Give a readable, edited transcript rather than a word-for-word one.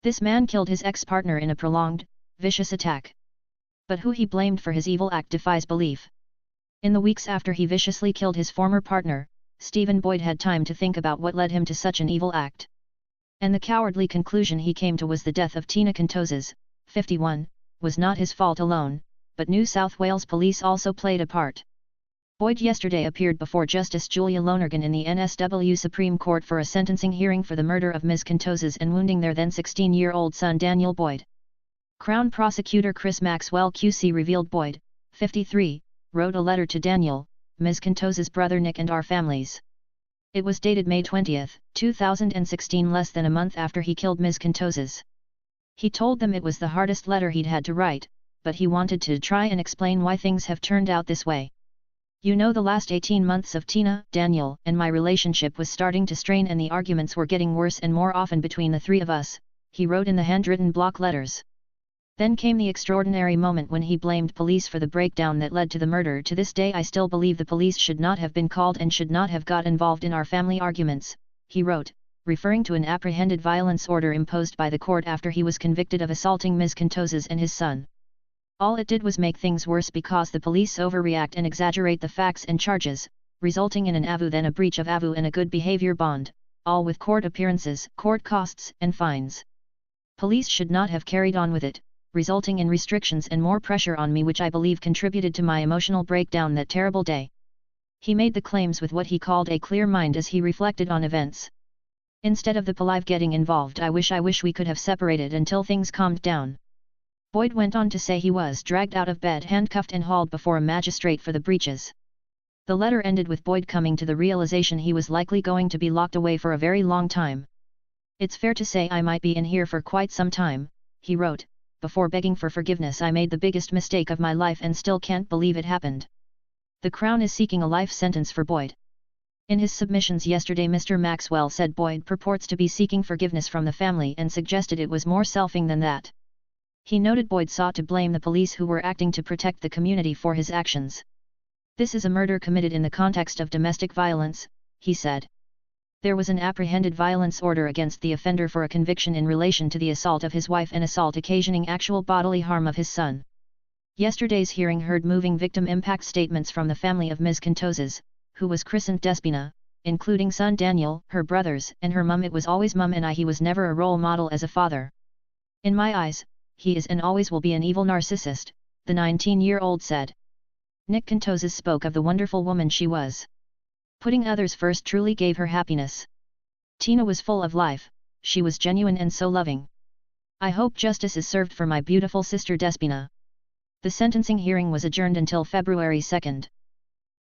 This man killed his ex-partner in a prolonged, vicious attack. But who he blamed for his evil act defies belief. In the weeks after he viciously killed his former partner, Stephen Boyd had time to think about what led him to such an evil act. And the cowardly conclusion he came to was the death of Tina Kontozis, 51, was not his fault alone, but New South Wales police also played a part. Boyd yesterday appeared before Justice Julia Lonergan in the NSW Supreme Court for a sentencing hearing for the murder of Ms. Kontozis and wounding their then 16-year-old son Daniel Boyd. Crown Prosecutor Chris Maxwell QC revealed Boyd, 53, wrote a letter to Daniel, Ms. Kontozis' brother Nick and our families. It was dated May 20, 2016, less than a month after he killed Ms. Kontozis. He told them it was the hardest letter he'd had to write, but he wanted to try and explain why things have turned out this way. You know, the last 18 months of Tina, Daniel, and my relationship was starting to strain and the arguments were getting worse and more often between the three of us, he wrote in the handwritten block letters. Then came the extraordinary moment when he blamed police for the breakdown that led to the murder. To this day I still believe the police should not have been called and should not have got involved in our family arguments, he wrote, referring to an apprehended violence order imposed by the court after he was convicted of assaulting Ms. Kontozis and his son. All it did was make things worse because the police overreact and exaggerate the facts and charges, resulting in an AVU then a breach of AVU and a good behavior bond, all with court appearances, court costs and fines. Police should not have carried on with it, resulting in restrictions and more pressure on me, which I believe contributed to my emotional breakdown that terrible day. He made the claims with what he called a clear mind as he reflected on events. Instead of the police getting involved, I wish we could have separated until things calmed down. Boyd went on to say he was dragged out of bed, handcuffed and hauled before a magistrate for the breaches. The letter ended with Boyd coming to the realization he was likely going to be locked away for a very long time. It's fair to say I might be in here for quite some time, he wrote, before begging for forgiveness. I made the biggest mistake of my life and still can't believe it happened. The Crown is seeking a life sentence for Boyd. In his submissions yesterday, Mr. Maxwell said Boyd purports to be seeking forgiveness from the family and suggested it was more selfing than that. He noted Boyd sought to blame the police who were acting to protect the community for his actions. This is a murder committed in the context of domestic violence, he said. There was an apprehended violence order against the offender for a conviction in relation to the assault of his wife and assault occasioning actual bodily harm of his son. Yesterday's hearing heard moving victim impact statements from the family of Ms. Kontozis, who was christened Despina, including son Daniel, her brothers, and her mum. It was always mum and I. He was never a role model as a father. In my eyes, he is and always will be an evil narcissist, the 19-year-old said. Nick Kontozis spoke of the wonderful woman she was. Putting others first truly gave her happiness. Tina was full of life, she was genuine and so loving. I hope justice is served for my beautiful sister Despina. The sentencing hearing was adjourned until February 2.